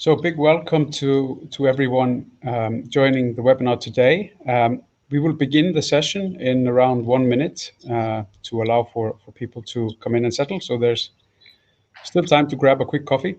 So a big welcome to everyone joining the webinar today. We will begin the session in around 1 minute to allow for people to come in and settle. So there's still time to grab a quick coffee.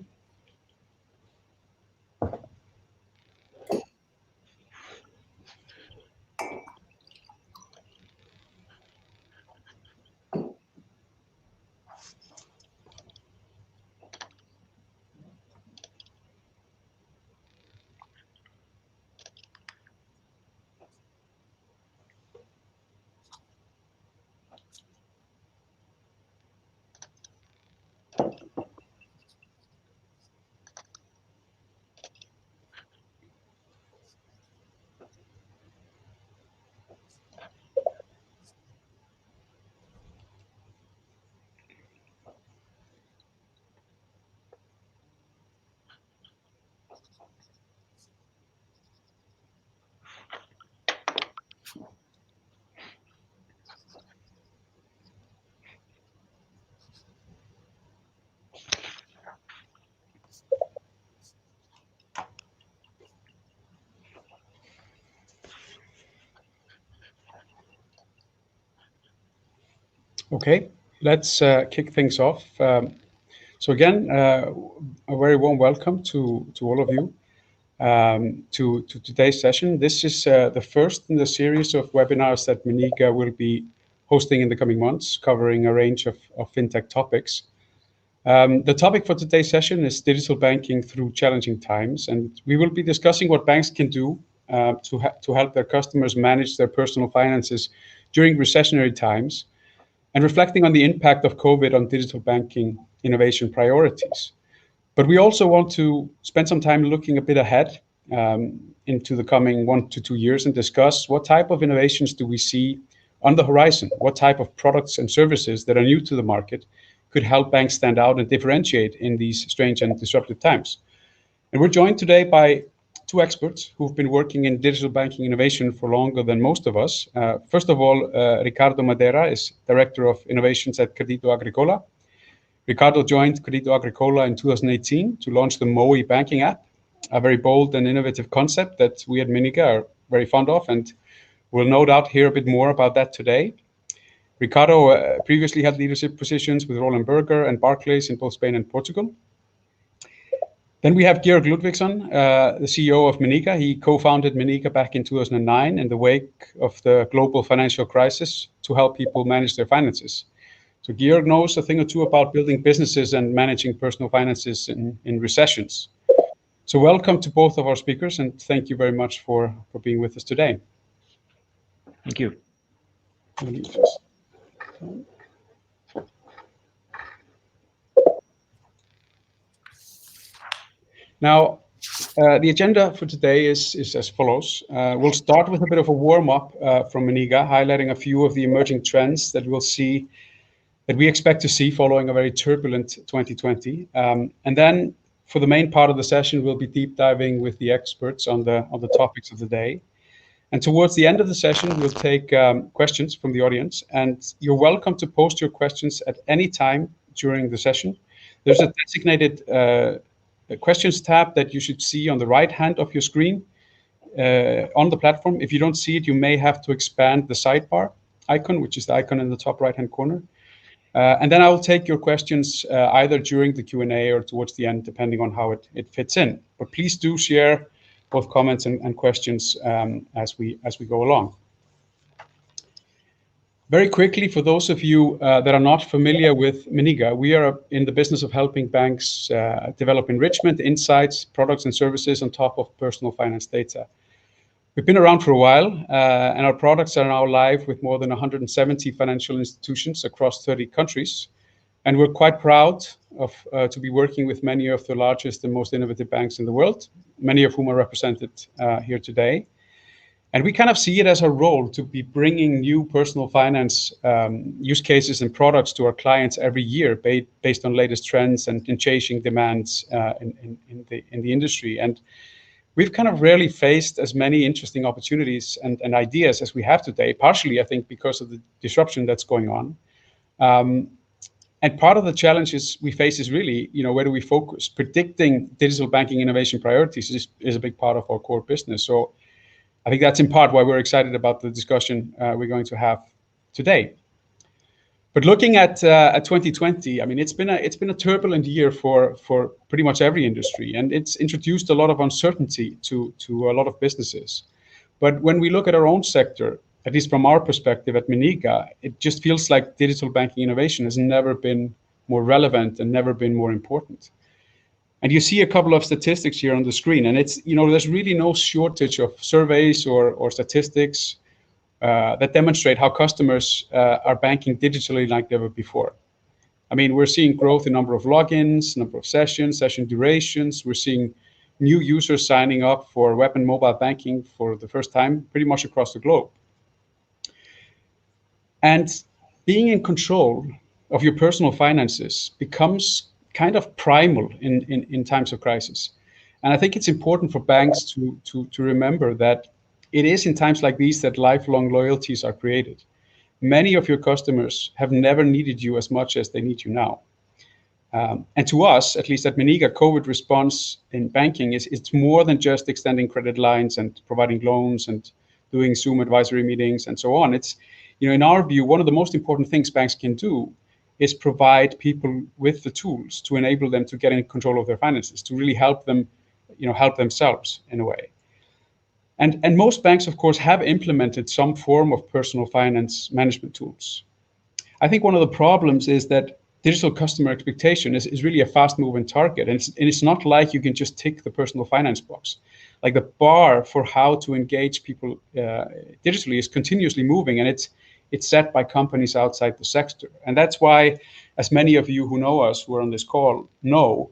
Okay, let's kick things off. So again, a very warm welcome to all of you to today's session. This is the first in the series of webinars that Miniga will be hosting in the coming months, covering a range of fintech topics. The topic for today's session is digital banking through challenging times, and we will be discussing what banks can do to help their customers manage their personal finances during recessionary times, and reflecting on the impact of COVID on digital banking innovation priorities. But we also want to spend some time looking a bit ahead into the coming 1 to 2 years and discuss what type of innovations do we see on the horizon, what type of products and services that are new to the market could help banks stand out and differentiate in these strange and disruptive times. And we're joined today by two experts who've been working in digital banking innovation for longer than most of us. First of all, Ricardo Madeira is Director of Innovations at Crédito Agricola. Ricardo joined Crédito Agricola in 2018 to launch the moey banking app, a very bold and innovative concept that we at Miniga are very fond of, and we'll no doubt hear a bit more about that today. Ricardo previously had leadership positions with Roland Berger and Barclays in both Spain and Portugal. Then we have Georg Ludviksson, the CEO of Meniga. He co-founded Miniga back in 2009 in the wake of the global financial crisis to help people manage their finances. So Georg knows a thing or two about building businesses and managing personal finances in recessions. So welcome to both of our speakers, and thank you very much for being with us today. Thank you. Now, the agenda for today is as follows. We'll start with a bit of a warm-up from Miniga, highlighting a few of the emerging trends that we expect to see following a very turbulent 2020. And then for the main part of the session, we'll be deep diving with the experts on the topics of the day. And towards the end of the session, we'll take questions from the audience, and you're welcome to post your questions at any time during the session. There's a designated questions tab that you should see on the right hand of your screen on the platform. If you don't see it, you may have to expand the sidebar icon, which is the icon in the top right hand corner. And then I will take your questions either during the Q&A or towards the end, depending on how it fits in. But please do share both comments and questions as we go along. Very quickly, for those of you that are not familiar with Miniga, we are in the business of helping banks develop enrichment, insights, products and services on top of personal finance data. We've been around for a while, and our products are now live with more than 170 financial institutions across 30 countries. And we're quite proud of to be working with many of the largest and most innovative banks in the world, many of whom are represented here today. And we kind of see it as a role to be bringing new personal finance use cases and products to our clients every year based on latest trends and changing demands in the industry. And we've kind of rarely faced as many interesting opportunities and ideas as we have today, partially, I think, because of the disruption that's going on. And part of the challenges we face is really, where do we focus? Predicting digital banking innovation priorities is a big part of our core business. So I think that's in part why we're excited about the discussion we're going to have today. But looking at 2020, I mean, it's been a turbulent year for pretty much every industry, and it's introduced a lot of uncertainty to a lot of businesses. But when we look at our own sector, at least from our perspective at Miniga, it just feels like digital banking innovation has never been more relevant and never been more important. And you see a couple of statistics here on the screen, and it's, there's really no shortage of surveys or statistics that demonstrate how customers are banking digitally like never before. I mean, we're seeing growth in number of logins, number of sessions, session durations. We're seeing new users signing up for web and mobile banking for the first time pretty much across the globe. And being in control of your personal finances becomes kind of primal in times of crisis. And I think it's important for banks to remember that it is in times like these that lifelong loyalties are created. Many of your customers have never needed you as much as they need you now. And to us, at least at Meniga, COVID response in banking it's more than just extending credit lines and providing loans and doing Zoom advisory meetings and so on. It's, in our view, one of the most important things banks can do is provide people with the tools to enable them to get in control of their finances, to really help them, help themselves in a way. And most banks, of course, have implemented some form of personal finance management tools. I think one of the problems is that digital customer expectation is really a fast-moving target. And it's not like you can just tick the personal finance box. Like the bar for how to engage people digitally is continuously moving, and it's set by companies outside the sector. And that's why, as many of you who know us, who are on this call, know,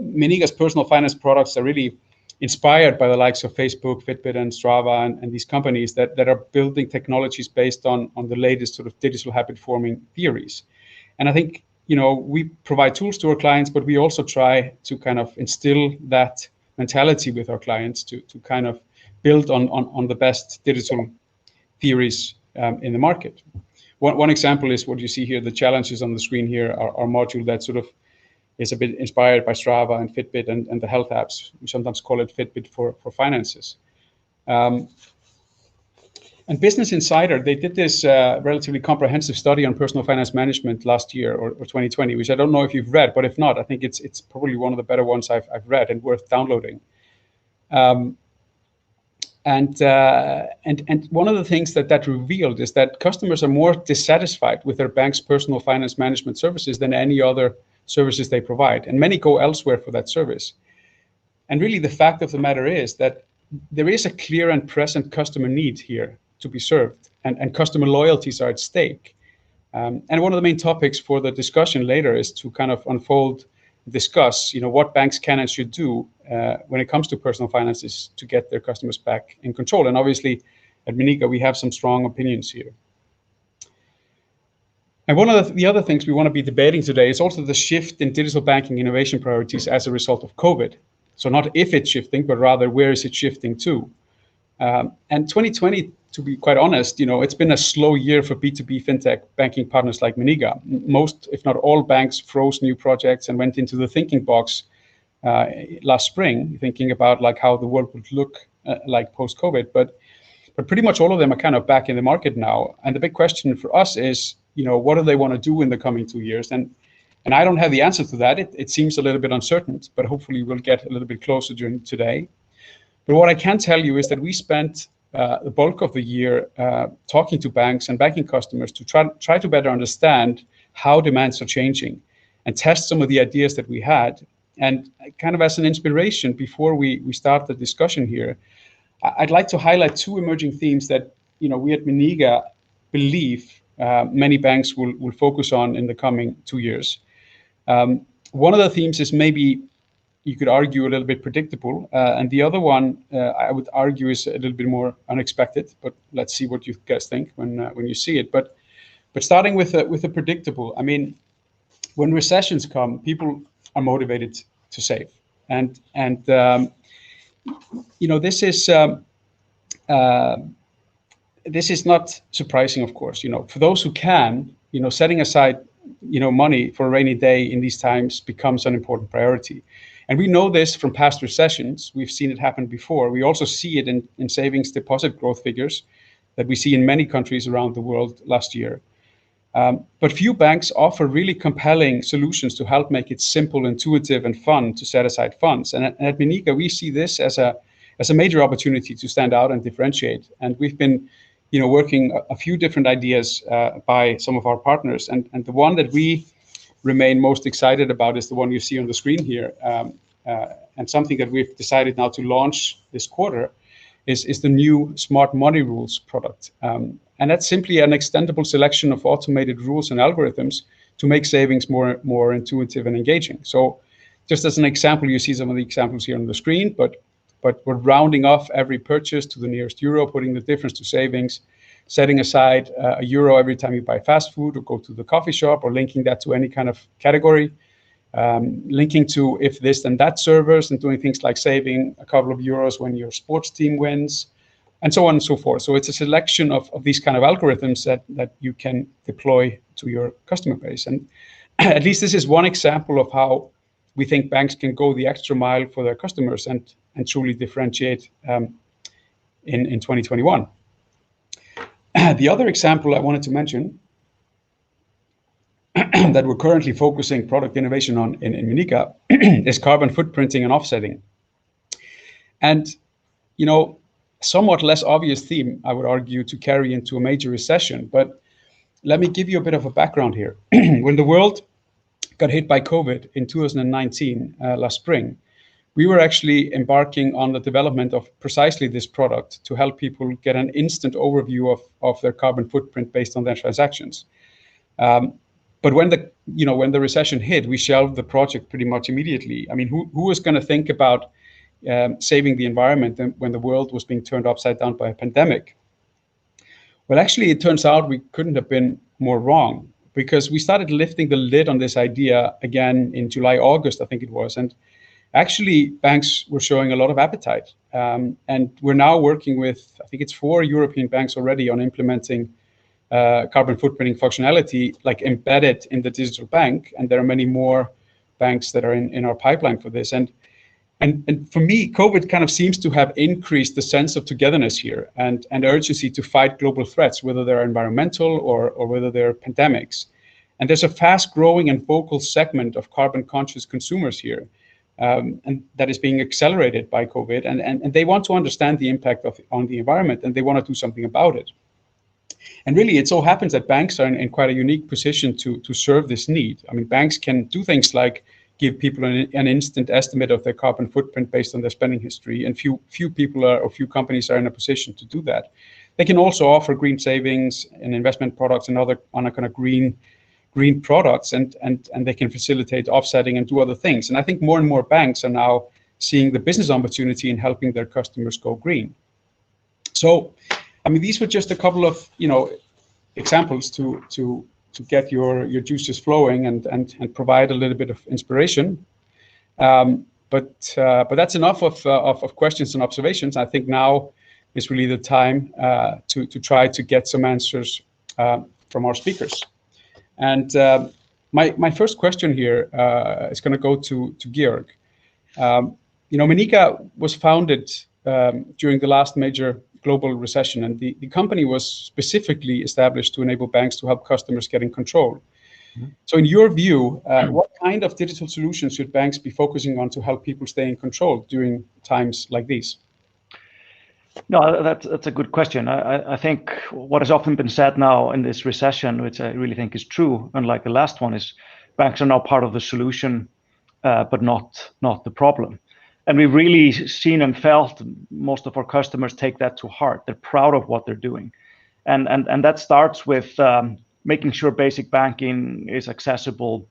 Meniga's personal finance products are really inspired by the likes of Facebook, Fitbit, and Strava, and these companies that are building technologies based on the latest sort of digital habit forming theories. And I think, we provide tools to our clients, but we also try to kind of instill that mentality with our clients to kind of build on the best digital theories in the market. One example is what you see here. The challenges on the screen here are module that sort of is a bit inspired by Strava and Fitbit and the health apps. We sometimes call it Fitbit for finances. And Business Insider, they did this relatively comprehensive study on personal finance management last year or 2020, which I don't know if you've read, but if not, I think it's probably one of the better ones I've read and worth downloading. And one of the things that revealed is that customers are more dissatisfied with their bank's personal finance management services than any other services they provide, and many go elsewhere for that service. And really, the fact of the matter is that there is a clear and present customer need here to be served, and customer loyalties are at stake. And one of the main topics for the discussion later is to kind of discuss, what banks can and should do when it comes to personal finances to get their customers back in control. And obviously, at Miniga, we have some strong opinions here. And one of the other things we want to be debating today is also the shift in digital banking innovation priorities as a result of COVID. So not if it's shifting, but rather where is it shifting to? And 2020, to be quite honest, it's been a slow year for B2B fintech banking partners like Miniga. Most, if not all, banks froze new projects and went into the thinking box last spring, thinking about like how the world would look like post-COVID. But pretty much all of them are kind of back in the market now. And the big question for us is, what do they want to do in the coming 2 years? And I don't have the answer to that. It seems a little bit uncertain, but hopefully we'll get a little bit closer during today. But what I can tell you is that we spent the bulk of the year talking to banks and banking customers to try to better understand how demands are changing and test some of the ideas that we had. And kind of as an inspiration before we start the discussion here, I'd like to highlight two emerging themes that we at Miniga believe many banks will focus on in the coming 2 years. One of the themes is maybe you could argue a little bit predictable, and the other one I would argue is a little bit more unexpected. But let's see what you guys think when you see it. But starting with the predictable, I mean, when recessions come, people are motivated to save, and this is not surprising, of course. For those who can, setting aside money for a rainy day in these times becomes an important priority. And we know this from past recessions. We've seen it happen before. We also see it in savings deposit growth figures that we see in many countries around the world last year. But few banks offer really compelling solutions to help make it simple, intuitive, and fun to set aside funds. And at Miniga, we see this as a major opportunity to stand out and differentiate. And we've been working a few different ideas by some of our partners. And the one that we remain most excited about is the one you see on the screen here. And something that we've decided now to launch this quarter is the new Smart Money Rules product. And that's simply an extendable selection of automated rules and algorithms to make savings more intuitive and engaging. So just as an example, you see some of the examples here on the screen, but we're rounding off every purchase to the nearest euro, putting the difference to savings, setting aside €1 every time you buy fast food or go to the coffee shop, or linking that to any kind of category, linking to if this then that servers, and doing things like saving a couple of euros when your sports team wins, and so on and so forth. So it's a selection of these kind of algorithms that you can deploy to your customer base. And at least this is one example of how we think banks can go the extra mile for their customers and truly differentiate in 2021. The other example I wanted to mention that we're currently focusing product innovation on in Miniga is carbon footprinting and offsetting. And, somewhat less obvious theme, I would argue, to carry into a major recession. But let me give you a bit of a background here. When the world got hit by COVID in 2019, last spring, we were actually embarking on the development of precisely this product to help people get an instant overview of their carbon footprint based on their transactions. But when the recession hit, we shelved the project pretty much immediately. I mean, who was going to think about saving the environment when the world was being turned upside down by a pandemic? Well, actually, it turns out we couldn't have been more wrong, because we started lifting the lid on this idea again in July, August, I think it was. And actually, banks were showing a lot of appetite. And we're now working with, I think it's 4 European banks already on implementing carbon footprinting functionality, like embedded in the digital bank. And there are many more banks that are in our pipeline for this. And for me, COVID kind of seems to have increased the sense of togetherness here and urgency to fight global threats, whether they're environmental or whether they're pandemics. And there's a fast growing and vocal segment of carbon conscious consumers here. And that is being accelerated by COVID, and they want to understand the impact on the environment, and they want to do something about it. And really, it so happens that banks are in quite a unique position to serve this need. I mean, banks can do things like give people an instant estimate of their carbon footprint based on their spending history, and few people or few companies are in a position to do that. They can also offer green savings and investment products and other kind of green products, and they can facilitate offsetting and do other things. And I think more and more banks are now seeing the business opportunity in helping their customers go green. So, I mean, these were just a couple of examples to get your juices flowing and provide a little bit of inspiration. But that's enough of questions and observations. I think now is really the time to try to get some answers from our speakers. And my first question here is going to go to Georg. Meniga was founded during the last major global recession, and the company was specifically established to enable banks to help customers get in control. Mm-hmm. So in your view, what kind of digital solutions should banks be focusing on to help people stay in control during times like these? No, that's a good question. I think what has often been said now in this recession, which I really think is true, unlike the last one, is banks are now part of the solution, but not the problem. And we've really seen and felt most of our customers take that to heart. They're proud of what they're doing. And that starts with making sure basic banking is accessible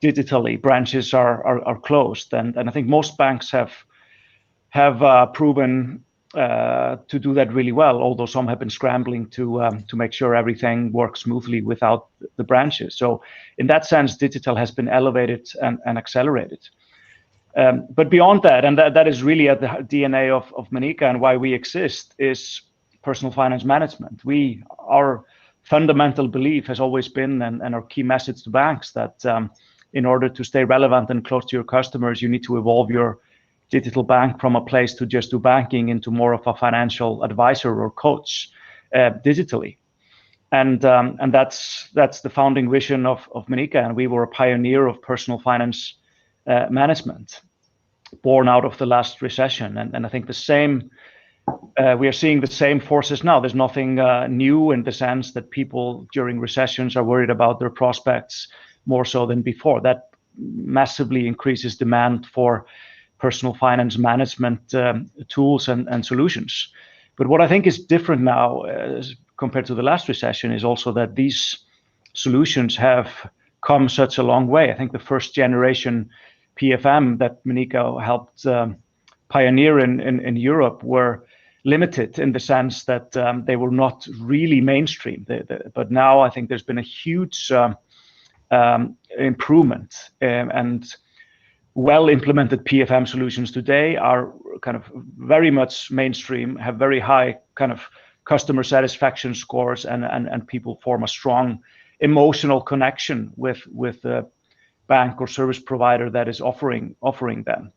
digitally. Branches are closed. And I think most banks have proven to do that really well, although some have been scrambling to make sure everything works smoothly without the branches. So in that sense, digital has been elevated and accelerated. But beyond that, and that is really at the DNA of Miniga and why we exist, is personal finance management. Our fundamental belief has always been, and our key message to banks, that in order to stay relevant and close to your customers, you need to evolve your digital bank from a place to just do banking into more of a financial advisor or coach digitally. And that's the founding vision of Miniga, and we were a pioneer of personal finance management, born out of the last recession. And I think the same, we are seeing the same forces now. There's nothing new in the sense that people during recessions are worried about their prospects more so than before. That massively increases demand for personal finance management tools and solutions. But what I think is different now compared to the last recession is also that these solutions have come such a long way. I think the first generation PFM that Meniga helped pioneer in Europe were limited in the sense that they were not really mainstream. But now I think there's been a huge improvement, and well implemented PFM solutions today are kind of very much mainstream, have very high kind of customer satisfaction scores, and people form a strong emotional connection with the bank or service provider that is offering them.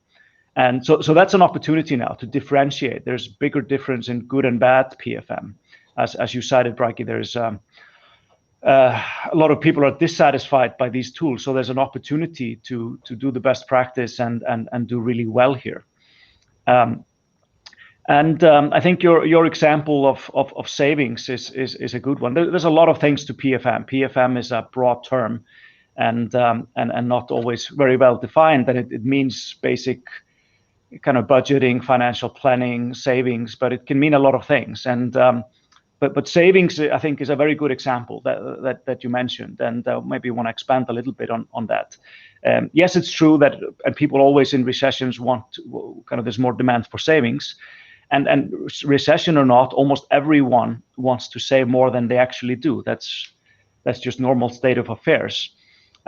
And so that's an opportunity now to differentiate. There's bigger difference in good and bad PFM. As you cited, Bragi, there's a lot of people are dissatisfied by these tools. So there's an opportunity to do the best practice and do really well here. I think your example of savings is a good one. There's a lot of things to PFM. PFM is a broad term and not always very well defined. And it means basic kind of budgeting, financial planning, savings, but it can mean a lot of things. And but savings, I think, is a very good example that you mentioned, and maybe you want to expand a little bit on that. Yes, it's true that people always in recessions want kind of there's more demand for savings, and recession or not, almost everyone wants to save more than they actually do. That's just normal state of affairs.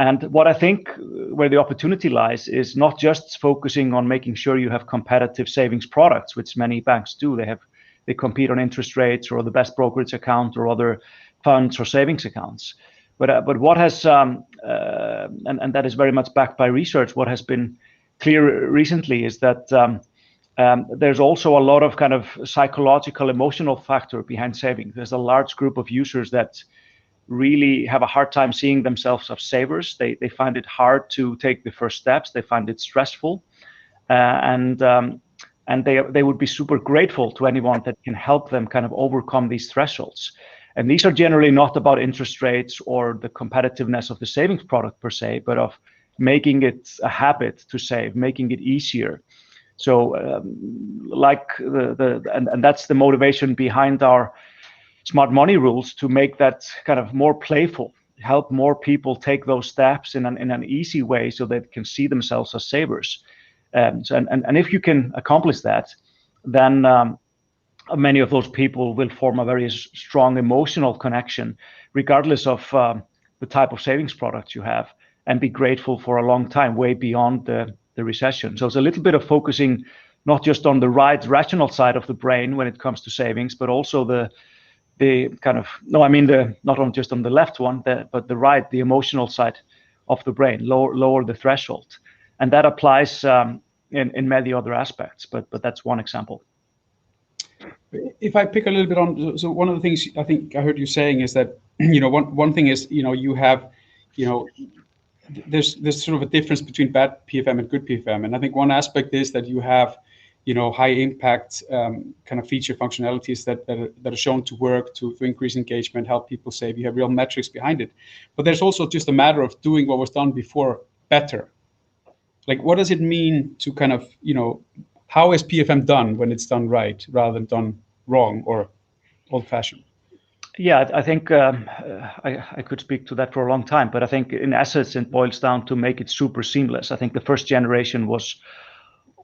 And what I think where the opportunity lies is not just focusing on making sure you have competitive savings products, which many banks do. They compete on interest rates or the best brokerage account or other funds or savings accounts. But what has and that is very much backed by research. What has been clear recently is that there's also a lot of kind of psychological, emotional factor behind savings. There's a large group of users that really have a hard time seeing themselves as savers. They find it hard to take the first steps. They find it stressful, and they would be super grateful to anyone that can help them kind of overcome these thresholds. And these are generally not about interest rates or the competitiveness of the savings product per se, but of making it a habit to save, making it easier. So and that's the motivation behind our smart money rules, to make that kind of more playful, help more people take those steps in an easy way so they can see themselves as savers. And if you can accomplish that, then many of those people will form a very strong emotional connection, regardless of the type of savings product you have, and be grateful for a long time, way beyond the recession. So it's a little bit of focusing not just on the right rational side of the brain when it comes to savings, but also the kind of, no, I mean not on just on the left one, but the right, the emotional side of the brain, lower the threshold. And that applies in many other aspects, but that's one example. If I pick a little bit on, so one of the things I think I heard you saying is that, one thing is, you have, there's sort of a difference between bad PFM and good PFM. And I think one aspect is that you have, high impact kind of feature functionalities that are shown to work to increase engagement, help people save. You have real metrics behind it. But there's also just a matter of doing what was done before better. Like, what does it mean to kind of, how is PFM done when it's done right rather than done wrong or old-fashioned? Yeah, I think I could speak to that for a long time, but I think in essence it boils down to make it super seamless. I think the first generation was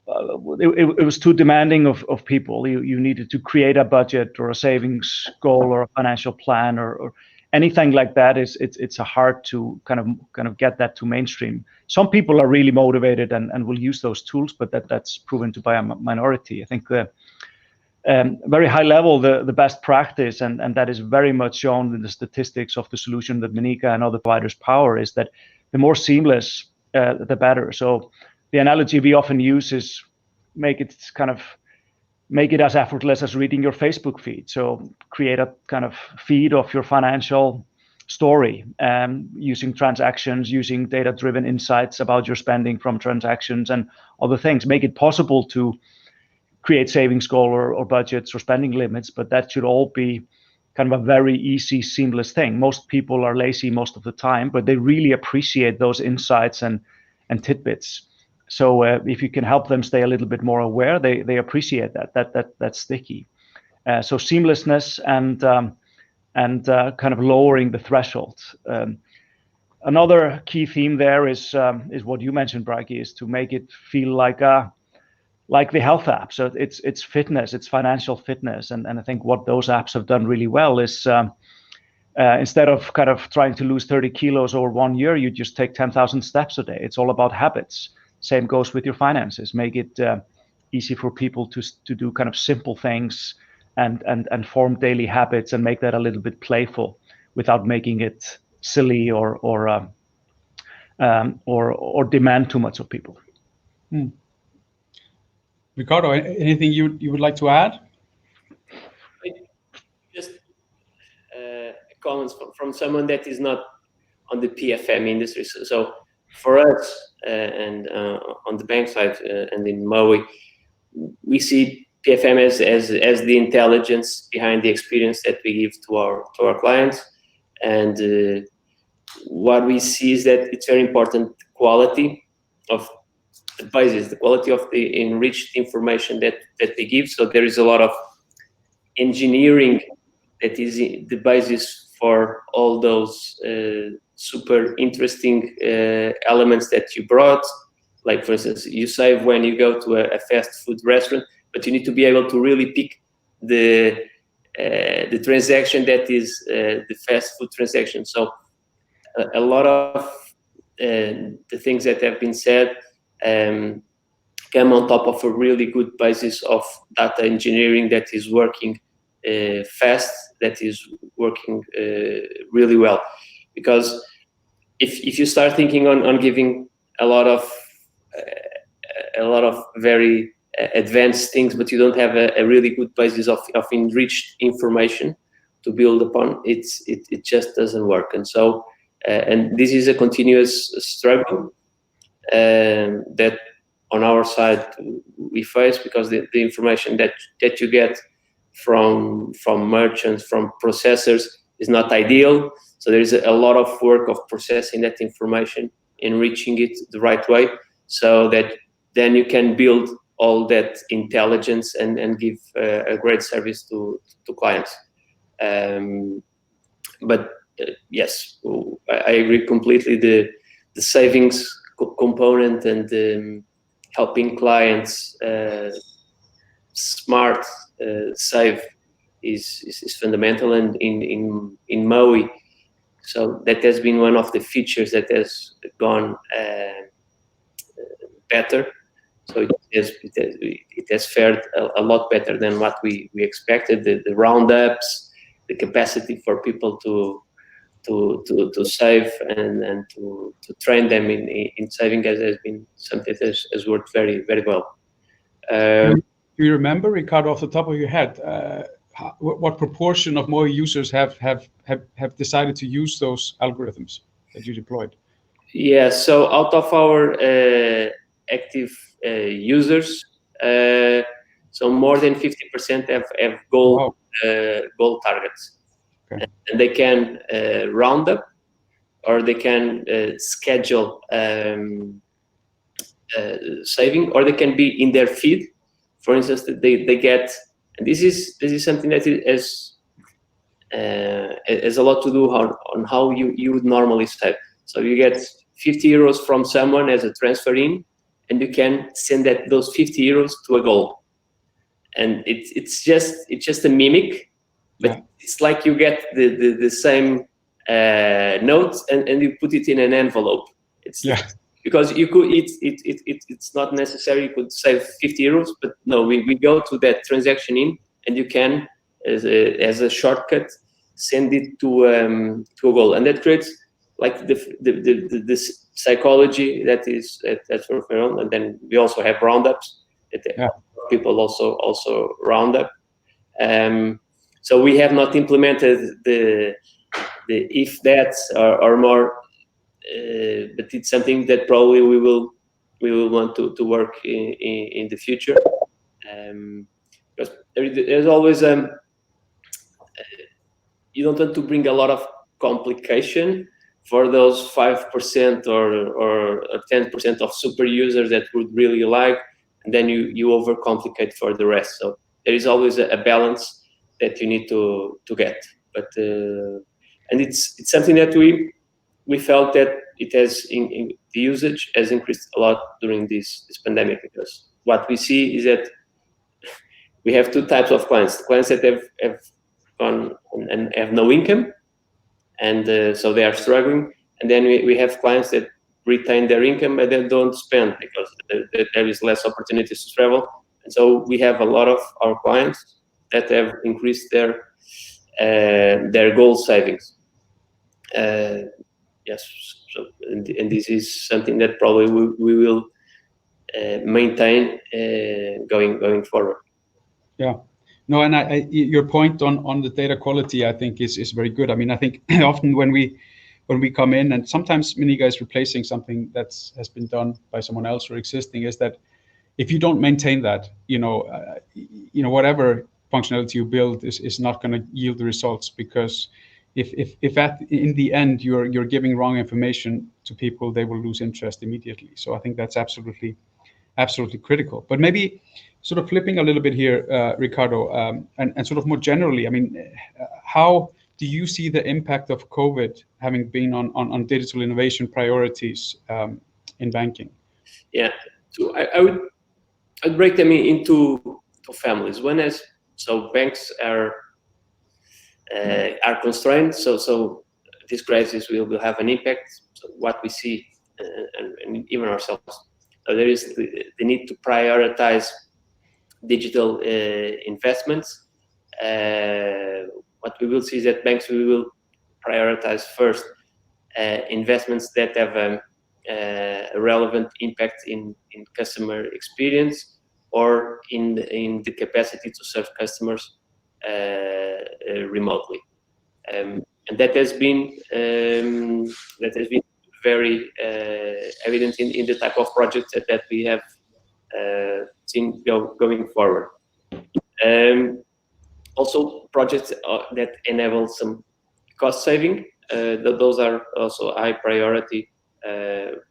it was too demanding of people. You needed to create a budget or a savings goal or a financial plan or anything like that. It's hard to kind of get that to mainstream. Some people are really motivated and will use those tools, but that's proven to be a minority. I think very high level, the best practice, and that is very much shown in the statistics of the solution that Meniga and other providers power, is that the more seamless, the better. So the analogy we often use is make it as effortless as reading your Facebook feed. So create a kind of feed of your financial story, using transactions, using data-driven insights about your spending from transactions and other things. Make it possible to create savings goal or budgets or spending limits, but that should all be kind of a very easy, seamless thing. Most people are lazy most of the time, but they really appreciate those insights and tidbits. So if you can help them stay a little bit more aware, they appreciate that's sticky. So seamlessness and kind of lowering the threshold. Another key theme there is what you mentioned, Bragi, is to make it feel like the health app. So it's fitness, it's financial fitness, and I think what those apps have done really well is instead of kind of trying to lose 30 kilos over 1 year, you just take 10,000 steps a day. It's all about habits. Same goes with your finances. Make it easy for people to do kind of simple things and form daily habits and make that a little bit playful without making it silly or demand too much of people. Ricardo, anything you would like to add? Just comments from someone that is not on the PFM industry. So for us and on the bank side and in moey, we see PFM as the intelligence behind the experience that we give to our clients. And what we see is that it's very important quality of advices, the quality of the enriched information that we give. So there is a lot of engineering that is the basis for all those super interesting elements that you brought. Like, for instance, you save when you go to a fast food restaurant, but you need to be able to really pick the transaction that is the fast food transaction. So a lot of the things that have been said come on top of a really good basis of data engineering that is working fast, that is working really well. Because if you start thinking on giving a lot of very advanced things, but you don't have a really good basis of enriched information to build upon, it just doesn't work. And so and this is a continuous struggle that on our side we face, because the information that you get from merchants, from processors, is not ideal. So there is a lot of work of processing that information, enriching it the right way, so that then you can build all that intelligence and give a great service to clients. But yes, I agree completely. The savings component and helping clients smart save is fundamental, and in moey, so that has been one of the features that has gone better. So it has fared a lot better than what we expected. The roundups, the capacity for people to save and to train them in saving has been something that has worked very, very well. Do you remember, Ricardo, off the top of your head, what proportion of moey users have decided to use those algorithms that you deployed? Yeah, so out of our active users, so more than 50% have goal targets. Okay. And they can round up, or they can schedule saving, or they can be in their feed. For instance, they get, and this is something that has a lot to do on how you would normally save. So you get 50 euros from someone as a transfer in, and you can send those 50 euros to a goal. And it's just a mimic, but it's like you get the same notes and you put it in an envelope. Because you could, it's not necessary. You could save 50 euros, but no, we go to that transaction in, and you can, as a shortcut, send it to a goal, and that creates like the psychology that's for around. And then we also have roundups that people also round up. So we have not implemented the if that's or more, but it's something that probably we will want to work in the future, because there's always you don't want to bring a lot of complication for those 5% or 10% of super users that would really like, and then you overcomplicate for the rest. So there is always a balance that you need to get. But and it's something that we felt that it has in the usage has increased a lot during this pandemic, because what we see is that we have two types of clients: clients that have gone and have no income, and so they are struggling, and then we have clients that retain their income but then don't spend because there is less opportunities to travel. And so we have a lot of our clients that have increased their goal savings. Yes, so and this is something that probably we will maintain going forward. Yeah. No, and your point on the data quality, I think is very good. I mean, I think often when we come in, and sometimes Miniga is replacing something has been done by someone else or existing, is that if you don't maintain that, whatever functionality you build is not going to yield the results, because if in the end you're giving wrong information to people, they will lose interest immediately. So I think that's absolutely critical. But maybe sort of flipping a little bit here, Ricardo, and sort of more generally, I mean, how do you see the impact of COVID having been on digital innovation priorities in banking? Yeah, so I'd break them into two families. One is, so banks are constrained, so this crisis will have an impact. So what we see, and even ourselves, so there is the need to prioritize digital investments. What we will see is that banks will prioritize first investments that have a relevant impact in customer experience or in the capacity to serve customers remotely, and that has been very evident in the type of projects that we have seen going forward. Also, projects that enable some cost saving, those are also high priority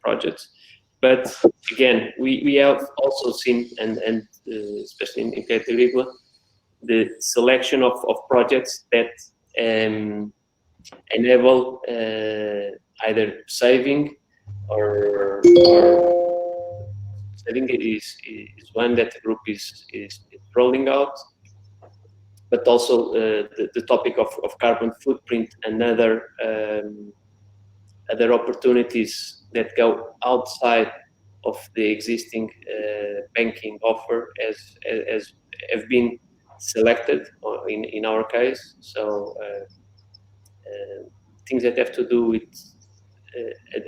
projects. But again, we have also seen, and especially in Crédito Agricola, the selection of projects that enable either saving or saving is one that the group is rolling out, but also the topic of carbon footprint and other opportunities that go outside of the existing banking offer as have been selected in our case. So things that have to do with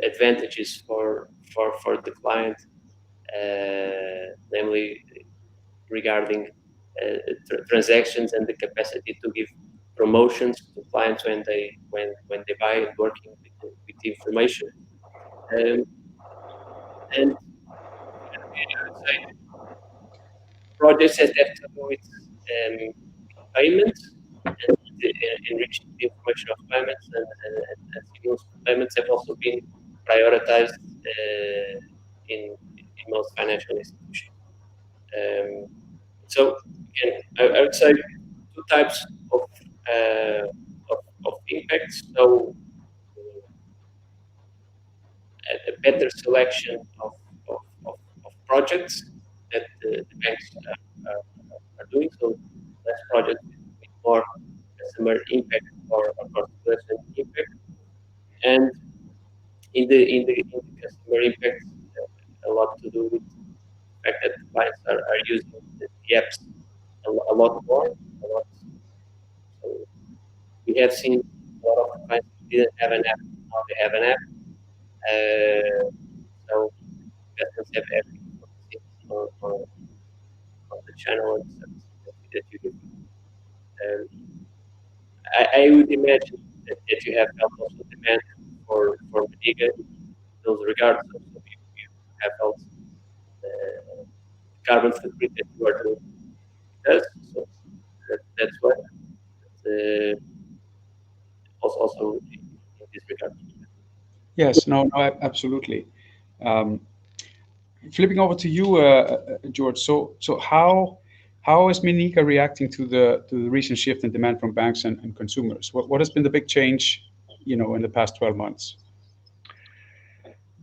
advantages for the client, namely regarding transactions and the capacity to give promotions to clients when they buy and working with the information. And I would say projects that have to do with payments and enriching the information of payments and signals for payments have also been prioritized in most financial institutions. So again, I would say two types of impacts. So a better selection of projects that the banks are doing. So less projects with more customer impact or cost impact. And in the customer impact, a lot to do with the fact that clients are using the apps a lot more, a lot. So we have seen a lot of clients who didn't have an app, now they have an app. So investors have everything on the channel and services that you give. I would imagine that you have felt also demand for Meniga, those regards. So you have felt carbon footprint that you are doing with us. So that's what. Also in this regard. Yes, no, absolutely. Flipping over to you, George. So how is Miniga reacting to the recent shift in demand from banks and consumers? What has been the big change, in the past 12 months?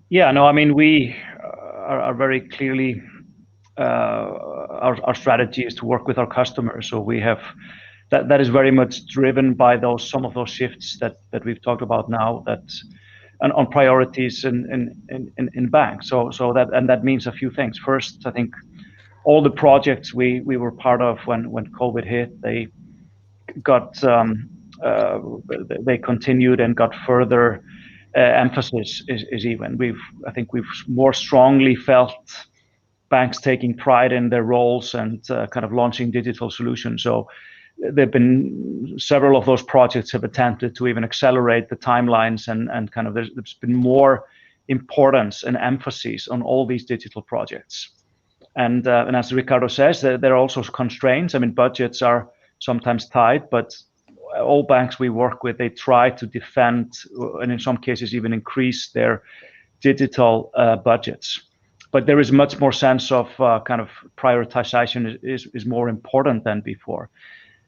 Yeah, no, I mean, we are very clearly, our strategy is to work with our customers. So we have that is very much driven by some of those shifts that we've talked about now, on priorities in banks. So that means a few things. First, I think all the projects we were part of when COVID hit, they got they continued and got further emphasis is even. I think we've more strongly felt banks taking pride in their roles and kind of launching digital solutions. So there've been several of those projects have attempted to even accelerate the timelines and kind of there's been more importance and emphasis on all these digital projects. And as Ricardo says, there are also constraints. I mean, budgets are sometimes tight, but all banks we work with, they try to defend and in some cases even increase their digital budgets. But there is much more sense of kind of prioritization is more important than before.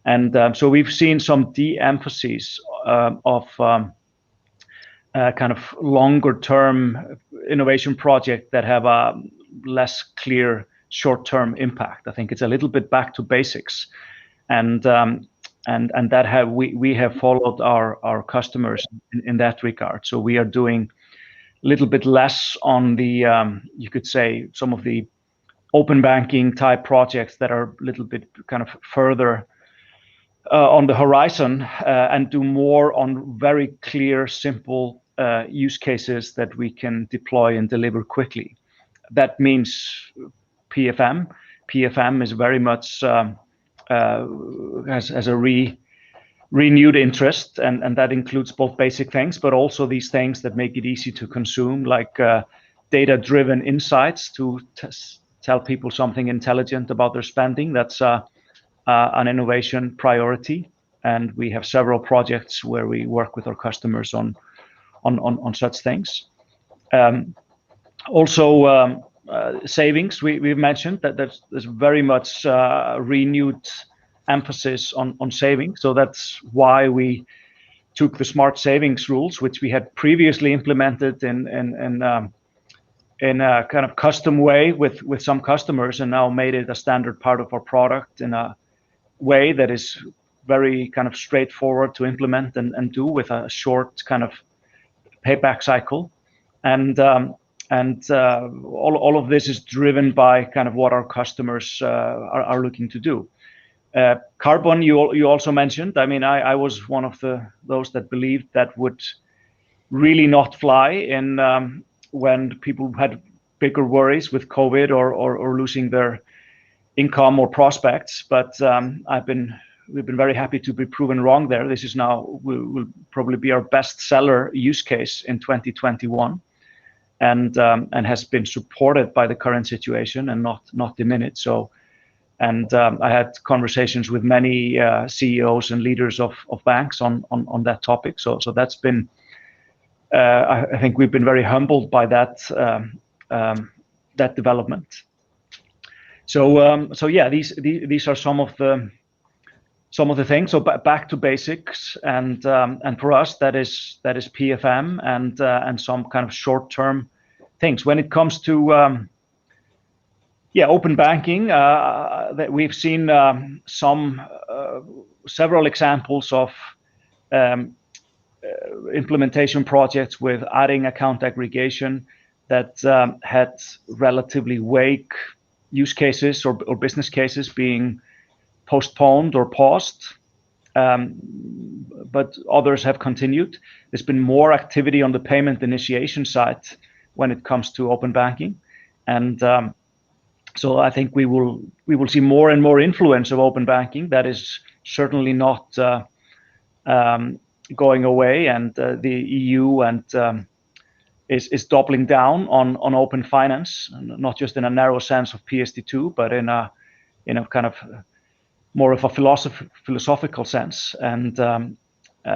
And so we've seen some de-emphasis of kind of longer term innovation projects that have a less clear short-term impact. I think it's a little bit back to basics. And that we have followed our customers in that regard. So we are doing a little bit less on the you could say some of the open banking type projects that are a little bit kind of further on the horizon and do more on very clear, simple use cases that we can deploy and deliver quickly. That means PFM. PFM is very much has a renewed interest, and that includes both basic things, but also these things that make it easy to consume, like data-driven insights to tell people something intelligent about their spending. That's an innovation priority, and we have several projects where we work with our customers on such things. Also, savings. We've mentioned that there's very much renewed emphasis on savings. So that's why we took the smart savings rules, which we had previously implemented in a kind of custom way with some customers, and now made it a standard part of our product in a way that is very kind of straightforward to implement and do with a short kind of payback cycle. And all of this is driven by kind of what our customers are looking to do. Carbon, you also mentioned. I mean, I was one of those that believed that would really not fly in when people had bigger worries with COVID or losing their income or prospects. But we've been very happy to be proven wrong there. This is now will probably be our best seller use case in 2021, and has been supported by the current situation and not diminished. So. And I had conversations with many CEOs and leaders of banks on that topic. So that's been, I think we've been very humbled by that development. So yeah, these are some of the things. So back to basics, and for us that is PFM and some kind of short-term things. When it comes to open banking, that we've seen several examples of implementation projects with adding account aggregation that had relatively vague use cases or business cases being postponed or paused, but others have continued. There's been more activity on the payment initiation side when it comes to open banking, and so I think we will see more and more influence of open banking. That is certainly not going away, and the EU is doubling down on open finance, not just in a narrow sense of PSD2, but in a kind of more of a philosophical sense. And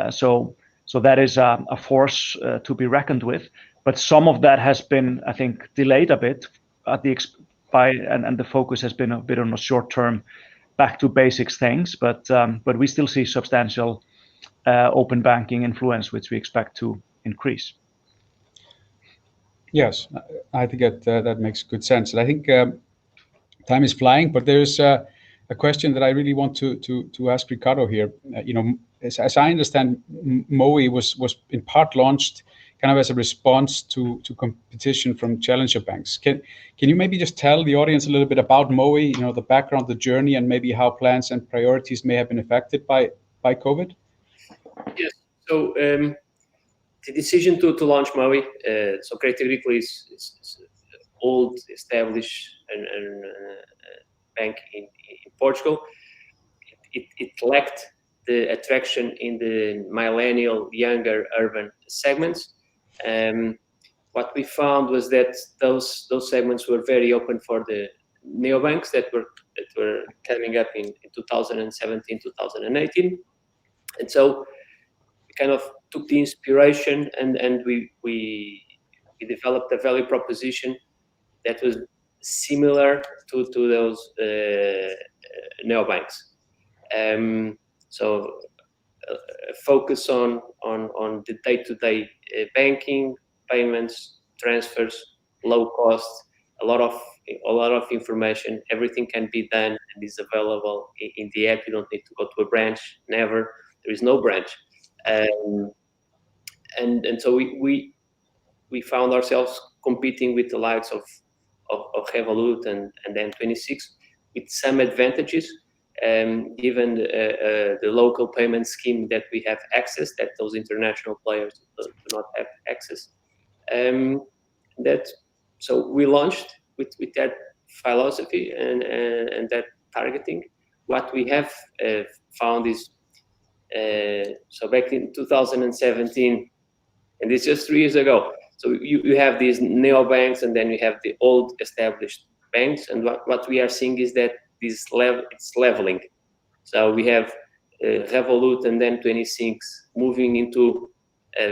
so that is a force to be reckoned with. But some of that has been, I think, delayed a bit and the focus has been a bit on the short term, back to basics things. But we still see substantial open banking influence, which we expect to increase. Yes, I think that makes good sense. And I think time is flying, but there's a question that I really want to ask Ricardo here. As I understand, moey was in part launched kind of as a response to competition from challenger banks. Can you maybe just tell the audience a little bit about moey, the background, the journey, and maybe how plans and priorities may have been affected by COVID? Yes. So the decision to launch moey, so Crédito Agricola is old, established and bank in Portugal. It lacked the attraction in the millennial, younger, urban segments. What we found was that those segments were very open for the neobanks that were coming up in 2017, 2018, and so we kind of took the inspiration and we developed a value proposition that was similar to those neobanks. So focus on the day-to-day banking, payments, transfers, low cost, a lot of information. Everything can be done and is available in the app. You don't need to go to a branch. Never. There is no branch. And so we found ourselves competing with the likes of Revolut and N26 with some advantages, given the local payment scheme that we have access, that those international players do not have access. So we launched with that philosophy and that targeting. What we have found is, so back in 2017, and it's just 3 years ago, so you have these neobanks and then you have the old established banks, and what we are seeing is that it's leveling. So we have Revolut and then N26 moving into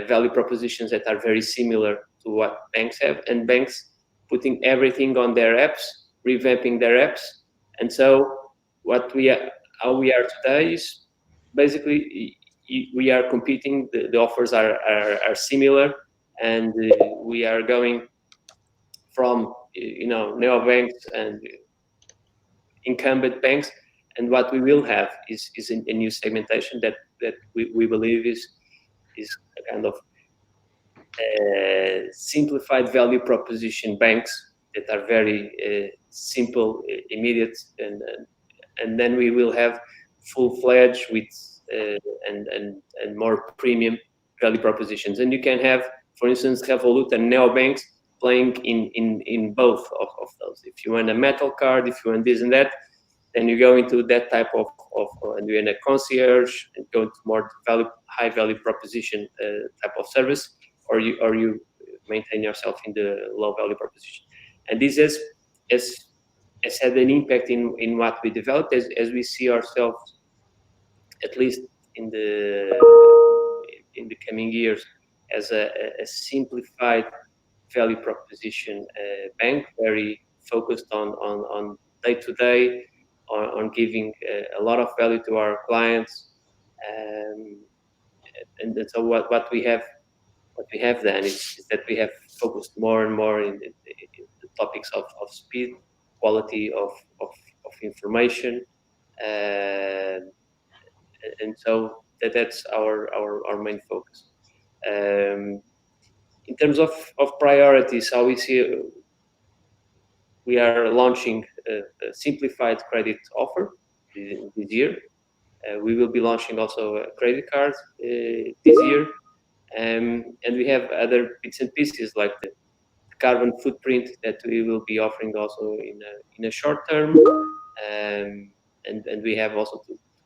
value propositions that are very similar to what banks have, and banks putting everything on their apps, revamping their apps. And so how we are today is basically we are competing. The offers are similar, and we are going from neobanks and incumbent banks, and what we will have is a new segmentation that we believe is a kind of simplified value proposition banks that are very simple, immediate, and then we will have full-fledged with and more premium value propositions. And you can have, for instance, Revolut and neobanks playing in both of those. If you want a metal card, if you want this and that, then you go into that type of and you're in a concierge and go into more high value proposition type of service, or you maintain yourself in the low value proposition. And this has had an impact in what we developed, as we see ourselves, at least in the coming years, as a simplified value proposition bank, very focused on day-to-day, on giving a lot of value to our clients, and so what we have then is that we have focused more and more in the topics of speed, quality of information, and so that's our main focus. In terms of priorities, how we see we are launching a simplified credit offer. this year. We will be launching also a credit card this year, and we have other bits and pieces like the carbon footprint that we will be offering also in a short term, and we have also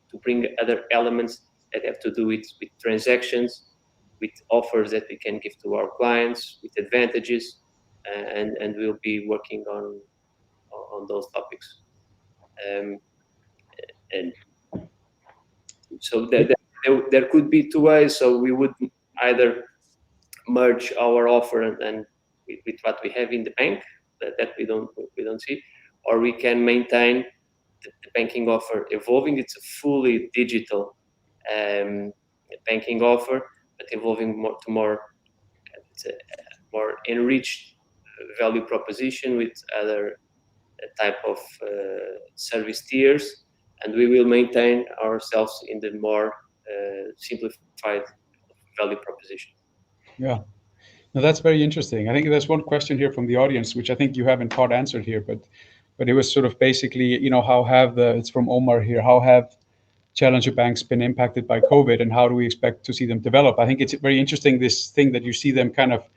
to bring other elements that have to do with transactions, with offers that we can give to our clients, with advantages, and we'll be working on those topics. And so there could be two ways. So we would either merge our offer and with what we have in the bank that we don't see, or we can maintain the banking offer evolving. It's a fully digital banking offer, but evolving more enriched value proposition with other type of service tiers, and we will maintain ourselves in the more simplified value proposition. Yeah. No, that's very interesting. I think there's one question here from the audience, which I think you haven't part answered here, but it was sort of basically, it's from Omar here, how have challenger banks been impacted by COVID, and how do we expect to see them develop? I think it's very interesting, this thing that you see them kind of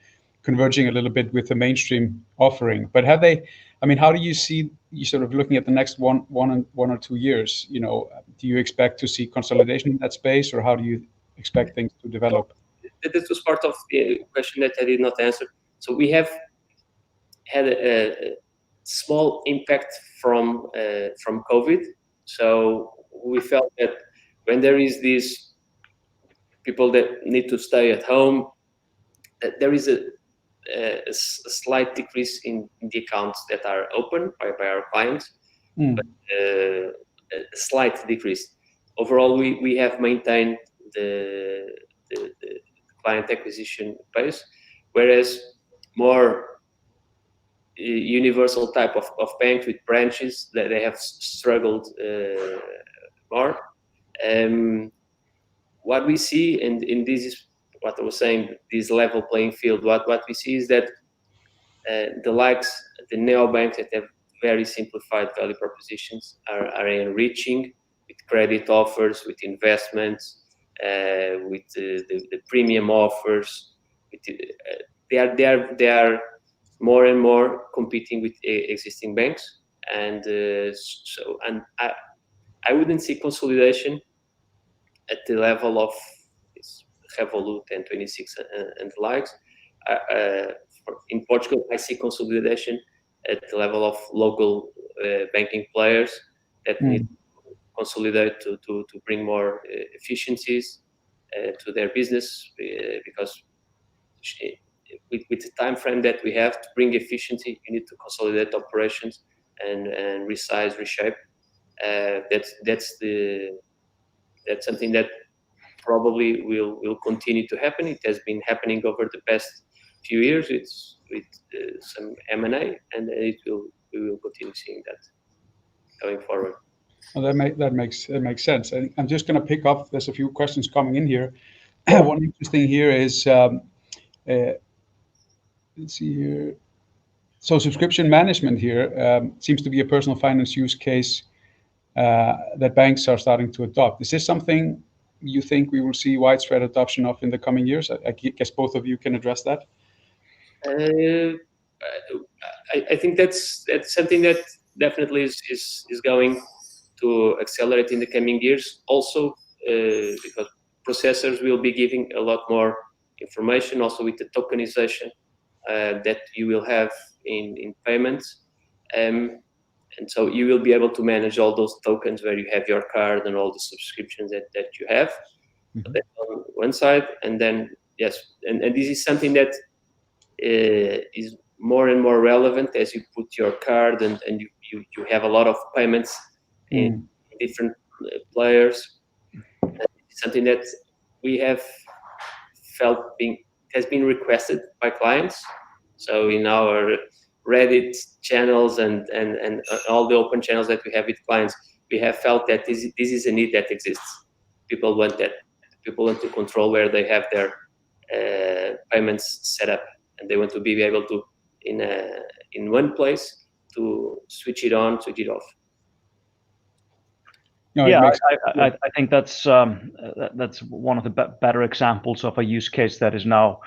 converging a little bit with the mainstream offering. But have they? I mean, how do you see you sort of looking at the next one or 2 years? Do you expect to see consolidation in that space, or how do you expect things to develop? This was part of the question that I did not answer. So we have had a small impact from COVID. So we felt that when there is these people that need to stay at home, that there is a slight decrease in the accounts that are open by our clients, but a slight decrease. Overall, we have maintained the client acquisition pace, whereas more universal type of banks with branches that they have struggled more. What we see, and this is what I was saying, this level playing field, what we see is that the neobanks that have very simplified value propositions are enriching with credit offers, with investments, with the premium offers. They are more and more competing with existing banks, and I wouldn't see consolidation at the level of Revolut and 26 and the likes. In Portugal, I see consolidation at the level of local banking players that need to consolidate to bring more efficiencies to their business, because with the time frame that we have to bring efficiency, you need to consolidate operations and resize, reshape. That's something that probably will continue to happen. It has been happening over the past few years with some M&A, and we will continue seeing that going forward. Well, that makes sense. I'm just going to pick up. There's a few questions coming in here. One interesting here is let's see here. So subscription management here seems to be a personal finance use case that banks are starting to adopt. Is this something you think we will see widespread adoption of in the coming years? I guess both of you can address that. I think that's something that definitely is going to accelerate in the coming years. Also, because processors will be giving a lot more information, also with the tokenization that you will have in payments. And so you will be able to manage all those tokens where you have your card and all the subscriptions that you have. So that's on one side. And then, yes, and this is something that is more and more relevant as you put your card and you have a lot of payments in different players. It's something that we have felt has been requested by clients. So in our Reddit channels and all the open channels that we have with clients, we have felt that this is a need that exists. People want that. People want to control where they have their payments set up, and they want to be able to in one place to switch it on, switch it off. No, yeah, it makes I think that's one of the better examples of a use case that is now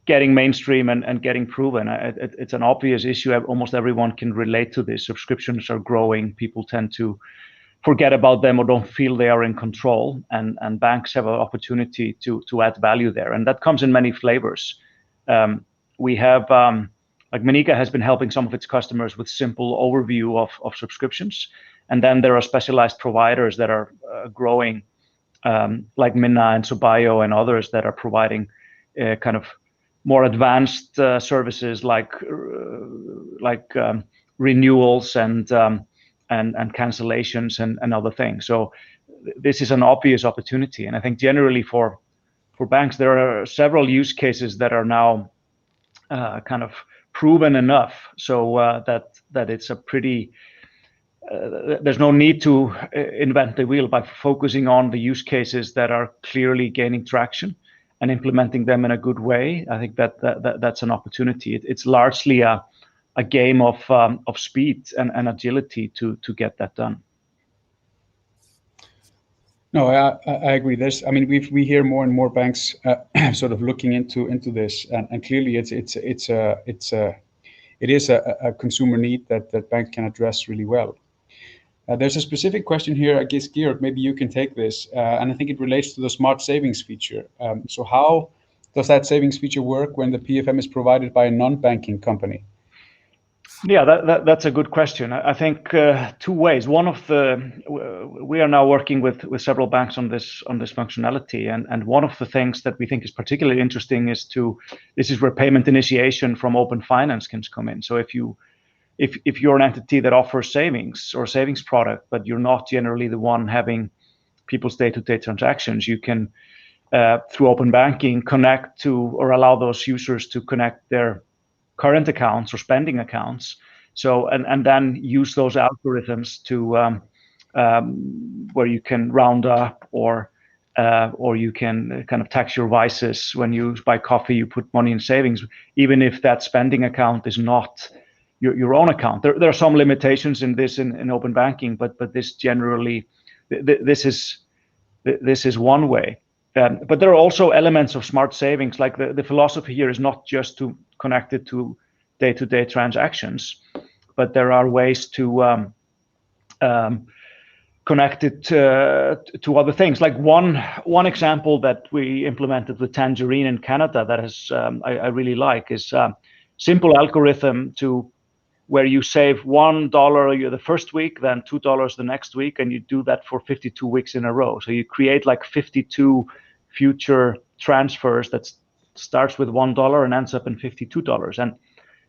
getting mainstream and getting proven. It's an obvious issue. Almost everyone can relate to this. Subscriptions are growing. People tend to forget about them or don't feel they are in control, and banks have an opportunity to add value there, and that comes in many flavors. We have like Meniga has been helping some of its customers with simple overview of subscriptions, and then there are specialized providers that are growing, like Minna and Subio and others that are providing kind of more advanced services like renewals and cancellations and other things. So this is an obvious opportunity, and I think generally for banks there are several use cases that are now kind of proven enough so that it's a pretty there's no need to invent the wheel by focusing on the use cases that are clearly gaining traction and implementing them in a good way. I think that's an opportunity. It's largely a game of speed and agility to get that done. No, I agree. I mean, we hear more and more banks sort of looking into this, and clearly it is a consumer need that bank can address really well. There's a specific question here. I guess, Georg, maybe you can take this, and I think it relates to the smart savings feature. So how does that savings feature work when the PFM is provided by a non-banking company? Yeah, that's a good question. I think two ways. We are now working with several banks on this functionality, and one of the things that we think is particularly interesting is this is where payment initiation from open finance can come in. So if you're an entity that offers savings or savings product, but you're not generally the one having people's day-to-day transactions, you can through open banking connect to or allow those users to connect their current accounts or spending accounts. So and then use those algorithms to where you can round up or you can kind of tax your vices. When you buy coffee, you put money in savings, even if that spending account is not your own account. There are some limitations in this in open banking, but this generally this is one way. But there are also elements of smart savings. Like the philosophy here is not just to connect it to day-to-day transactions, but there are ways to connect it to other things. Like one example that we implemented with Tangerine in Canada that has I really like is simple algorithm to where you save $1 the first week, then $2 the next week, and you do that for 52 weeks in a row. So you create like 52 future transfers that starts with $1 and ends up in $52. And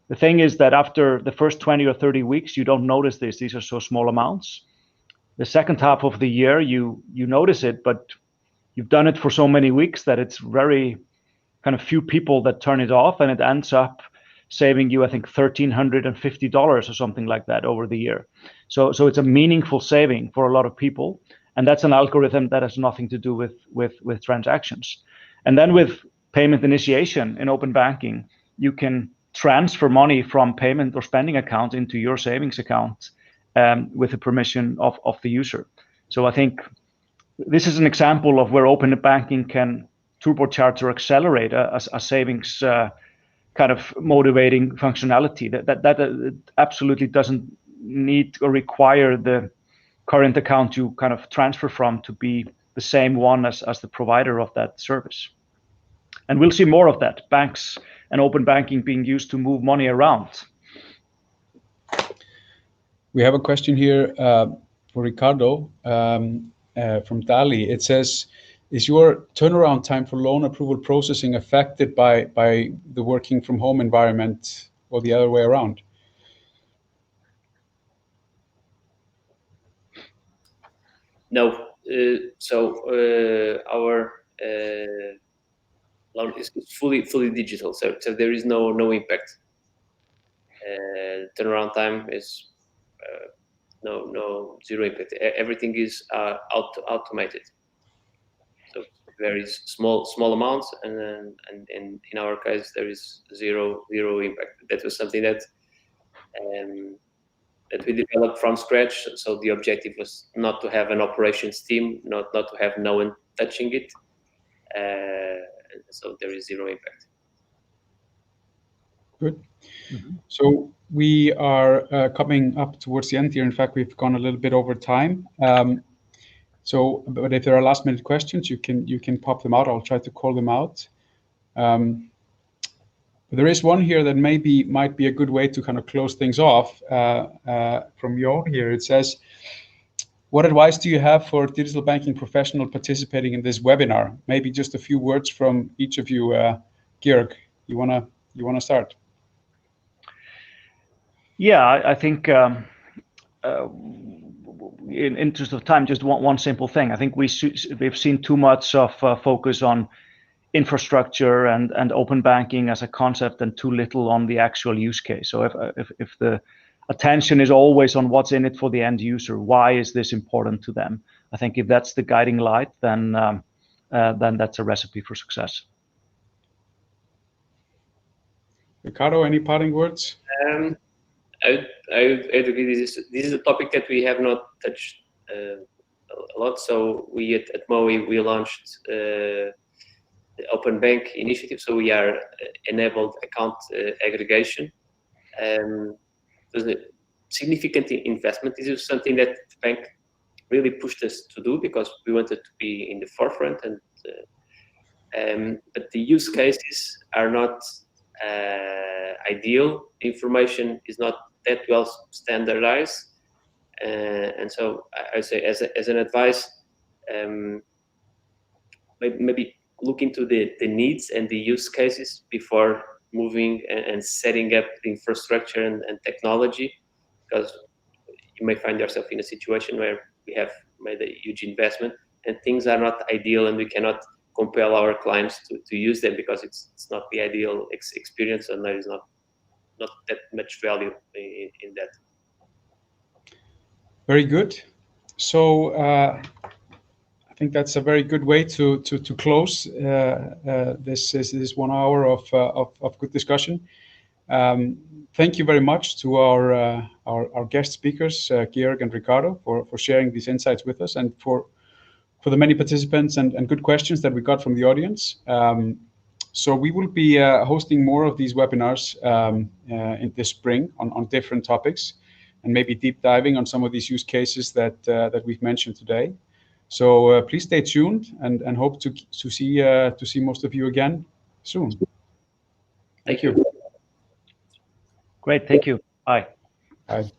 the thing is that after the first 20 or 30 weeks, you don't notice this. These are so small amounts. The second half of the year, you notice it, but you've done it for so many weeks that it's very kind of few people that turn it off, and it ends up saving you, I think, $1,350 or something like that over the year. So it's a meaningful saving for a lot of people, and that's an algorithm that has nothing to do with transactions. And then with payment initiation in open banking, you can transfer money from payment or spending account into your savings account with the permission of the user. So I think this is an example of where open banking can turbocharge or accelerate a savings kind of motivating functionality that absolutely doesn't need or require the current account you kind of transfer from to be the same one as the provider of that service. And we'll see more of that, banks and open banking being used to move money around. We have a question here for Ricardo from Dali. It says, is your turnaround time for loan approval processing affected by the working from home environment or the other way around? No. Our loan is fully digital, so there is no impact. Turnaround time is zero impact. Everything is automated. So very small amounts, and in our case there is zero impact. That was something that that we developed from scratch. So the objective was not to have an operations team, not to have no one touching it. So there is zero impact. Good. So we are coming up towards the end here. In fact, we've gone a little bit over time. But if there are last minute questions, you can pop them out. I'll try to call them out. There is one here that might be a good way to kind of close things off from Joe here. It says, what advice do you have for digital banking professional participating in this webinar? Maybe just a few words from each of you. Georg, you wanna start? Yeah, I think in interest of time, just one simple thing. I think we've seen too much of focus on infrastructure and open banking as a concept, and too little on the actual use case. So if the attention is always on what's in it for the end user, why is this important to them? I think if that's the guiding light, then that's a recipe for success. Ricardo, any parting words? I agree. This is a topic that we have not touched a lot. So we at moey we launched the Open Bank initiative. So we are enabled account aggregation. There's a significant investment. This is something that the bank really pushed us to do because we wanted to be in the forefront. But the use cases are not ideal. Information is not that well standardized, and so I say as an advice, maybe look into the needs and the use cases before moving and setting up the infrastructure and technology, because you may find yourself in a situation where we have made a huge investment and things are not ideal, and we cannot compel our clients to use them because it's not the ideal experience, and there is not that much value in that. Very good. So I think that's a very good way to close this 1 hour of good discussion. Thank you very much to our guest speakers, Georg and Ricardo, for sharing these insights with us, and for the many participants and good questions that we got from the audience. So we will be hosting more of these webinars in this spring on different topics, and maybe deep diving on some of these use cases that we've mentioned today. So please stay tuned, and hope to see most of you again soon. Thank you. Great, thank you. Bye. Bye.